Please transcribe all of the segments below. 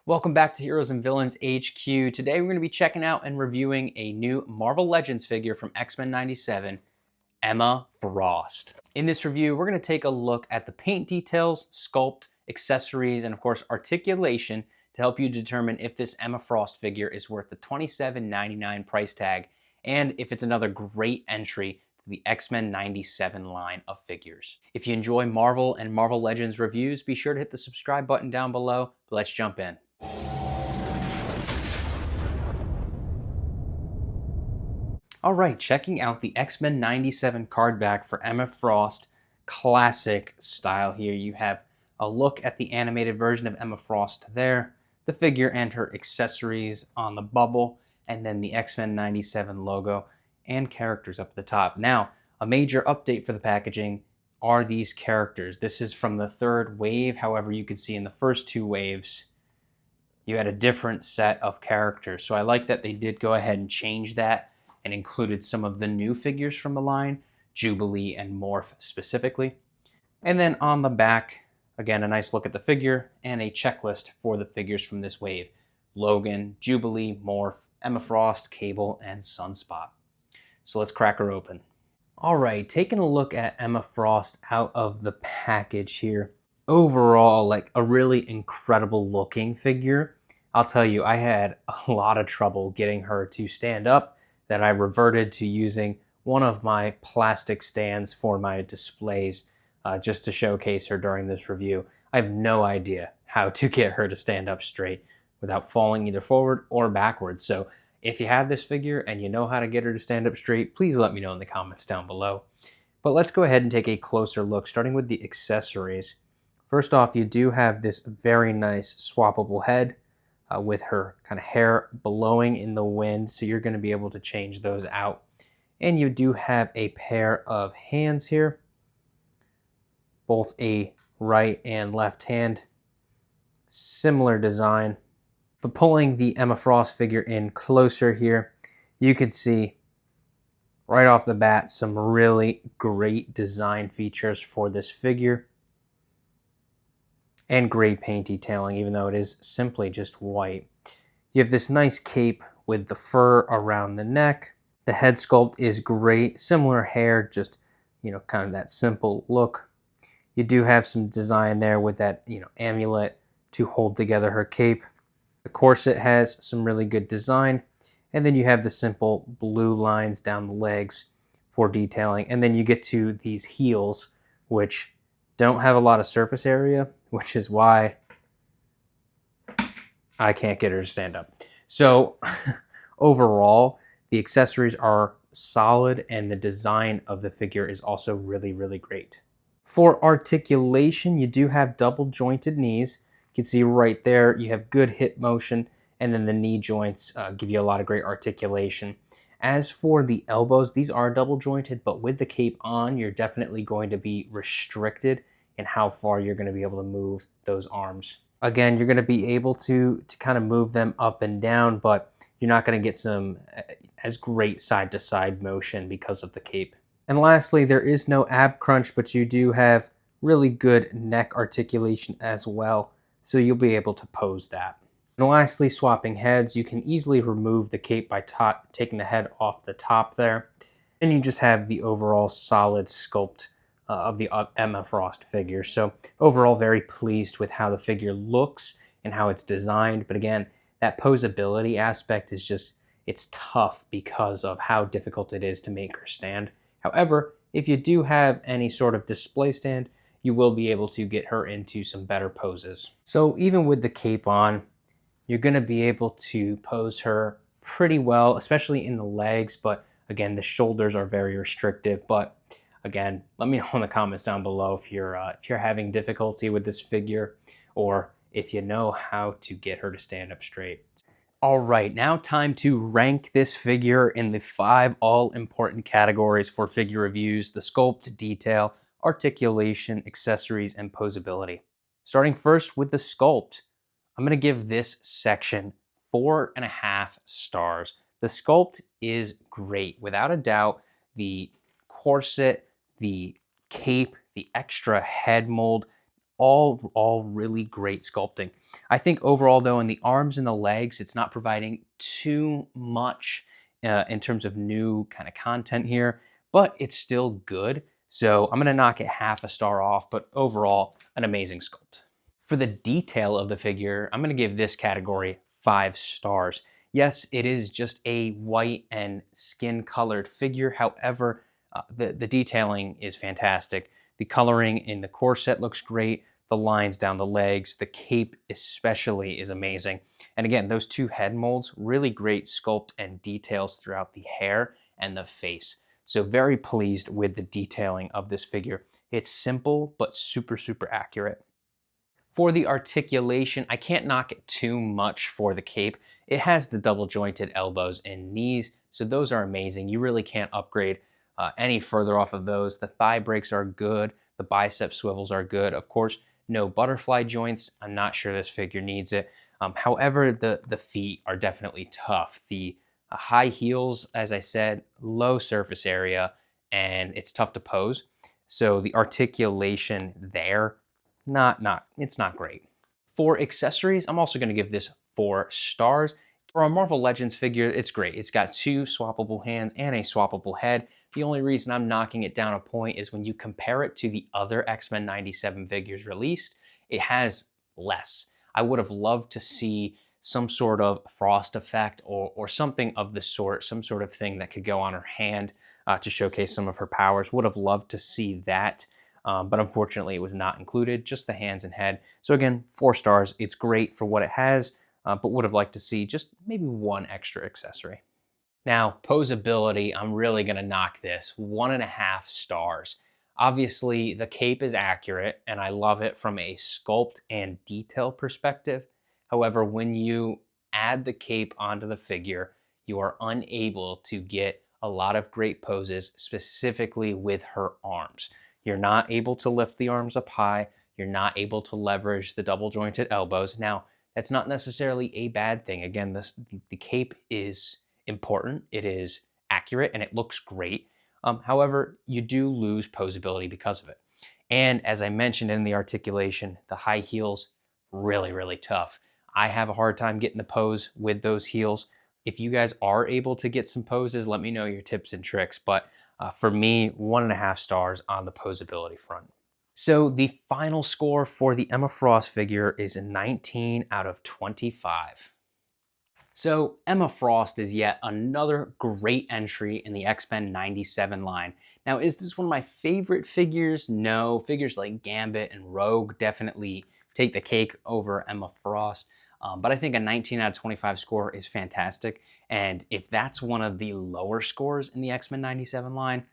Welcome back to Heroes and Villains HQ. Today we're going to be checking out and reviewing a new Marvel Legends figure from X-Men 97, Emma Frost. In this review, we're going to take a look at the paint details, sculpt, accessories, and of course articulation to help you determine if this Emma Frost figure is worth the $27.99 price tag and if it's another great entry to the X-Men 97 line of figures. If you enjoy Marvel and Marvel Legends reviews, be sure to hit the subscribe button down below. But let's jump in. All right, checking out the X-Men 97 card back for Emma Frost, classic style here. You have a look at the animated version of Emma Frost there, the figure and her accessories on the bubble, and then the X-Men 97 logo and characters up at the top. Now, a major update for the packaging are these characters. This is from the third wave. However, you can see in the first two waves, you had a different set of characters. So I like that they did go ahead and change that and included some of the new figures from the line, Jubilee and Morph specifically. And then on the back, again, a nice look at the figure and a checklist for the figures from this wave. Logan, Jubilee, Morph, Emma Frost, Cable, and Sunspot. So let's crack her open. All right, taking a look at Emma Frost out of the package here. Overall, like a really incredible looking figure. I'll tell you, I had a lot of trouble getting her to stand up. That I reverted to using one of my plastic stands for my displays just to showcase her during this review. I have no idea how to get her to stand up straight without falling either forward or backwards. So if you have this figure and you know how to get her to stand up straight, please let me know in the comments down below. But let's go ahead and take a closer look, starting with the accessories. First off, you do have this very nice swappable head. With her kind of hair blowing in the wind, so you're going to be able to change those out. And you do have a pair of hands here, both a right and left hand, similar design. But pulling the Emma Frost figure in closer here, you can see right off the bat some really great design features for this figure. And great paint detailing, even though it is simply just white. You have this nice cape with the fur around the neck. The head sculpt is great, similar hair, just, kind of that simple look. You do have some design there with that, amulet to hold together her cape. The corset has some really good design. And then you have the simple blue lines down the legs for detailing. And then you get to these heels, which don't have a lot of surface area, which is why I can't get her to stand up. So overall, the accessories are solid and the design of the figure is also really, really great. For articulation, you do have double jointed knees. You can see right there, you have good hip motion, and then the knee joints give you a lot of great articulation. As for the elbows, these are double jointed, but with the cape on, you're definitely going to be restricted in how far you're going to be able to move those arms. Again, you're going to be able to kind of move them up and down, but you're not going to get some as great side-to-side motion because of the cape. And lastly, there is no ab crunch, but you do have really good neck articulation as well, so you'll be able to pose that. And lastly, swapping heads, you can easily remove the cape by taking the head off the top there. And you just have the overall solid sculpt of the Emma Frost figure. So overall, very pleased with how the figure looks and how it's designed. But again, that posability aspect is just, it's tough because of how difficult it is to make her stand. However, if you do have any sort of display stand, you will be able to get her into some better poses. So even with the cape on, you're going to be able to pose her pretty well, especially in the legs. But again, the shoulders are very restrictive. But again, let me know in the comments down below if you're having difficulty with this figure or if you know how to get her to stand up straight. All right, now time to rank this figure in the 5 all-important categories for figure reviews: the sculpt, detail, articulation, accessories, and posability. Starting first with the sculpt, I'm going to give this section 4.5 stars. The sculpt is great. Without a doubt, the corset, the cape, the extra head mold, all really great sculpting. I think overall though, in the arms and the legs, it's not providing too much in terms of new kind of content here, but it's still good. So I'm gonna knock it half a star off, but overall, an amazing sculpt. For the detail of the figure, I'm gonna give this category 5 stars. Yes, it is just a white and skin colored figure. However, the detailing is fantastic. The coloring in the corset looks great. The lines down the legs, the cape especially is amazing. And again, those two head molds, really great sculpt and details throughout the hair and the face. So very pleased with the detailing of this figure. It's simple, but super, super accurate. For the articulation, I can't knock it too much for the cape. It has the double jointed elbows and knees, so those are amazing. You really can't upgrade any further off of those. The thigh breaks are good. The bicep swivels are good. Of course, no butterfly joints. I'm not sure this figure needs it. However, the feet are definitely tough. The high heels, as I said, low surface area, and it's tough to pose. So the articulation there, it's not great. For accessories, I'm also going to give this 4 stars. For a Marvel Legends figure, it's great. It's got 2 swappable hands and a swappable head. The only reason I'm knocking it down a point is when you compare it to the other X-Men 97 figures released, it has less. I would have loved to see some sort of frost effect or something of the sort, some sort of thing that could go on her hand to showcase some of her powers. Would have loved to see that. But unfortunately it was not included, just the hands and head. So again, 4 stars. It's great for what it has, but would have liked to see just maybe 1 extra accessory. Now, Poseability, I'm really gonna knock this 1.5 stars. Obviously, the cape is accurate, and I love it from a sculpt and detail perspective. However, when you add the cape onto the figure, you are unable to get a lot of great poses, specifically with her arms. You're not able to lift the arms up high. You're not able to leverage the double jointed elbows. Now, that's not necessarily a bad thing. Again, the cape is important, it is accurate, and it looks great. However, you do lose posability because of it. And as I mentioned in the articulation, the high heels, really, really tough. I have a hard time getting the pose with those heels. If you guys are able to get some poses, let me know your tips and tricks. But for me, 1.5 stars on the posability front. So the final score for the Emma Frost figure is a 19 out of 25. So Emma Frost is yet another great entry in the X-Men 97 line. Now, is this one of my favorite figures? No. Figures like Gambit and Rogue definitely take the cake over Emma Frost. But I think a 19 out of 25 score is fantastic. And if that's one of the lower scores in the X-Men 97 line,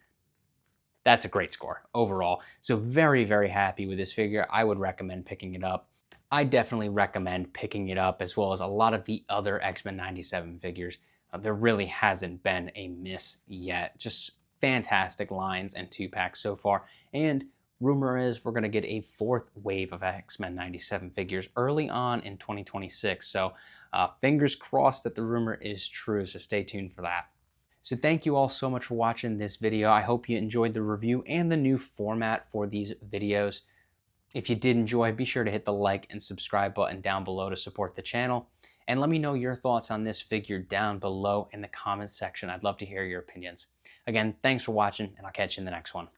that's a great score overall. So very, very happy with this figure. I would recommend picking it up. I definitely recommend picking it up, as well as a lot of the other X-Men 97 figures. There really hasn't been a miss yet. Just fantastic lines and 2-packs so far. And rumor is we're going to get a 4th wave of X-Men 97 figures early on in 2026. So fingers crossed that the rumor is true, so stay tuned for that. So thank you all so much for watching this video. I hope you enjoyed the review and the new format for these videos. If you did enjoy, be sure to hit the like and subscribe button down below to support the channel. And let me know your thoughts on this figure down below in the comments section. I'd love to hear your opinions. Again, thanks for watching, and I'll catch you in the next one.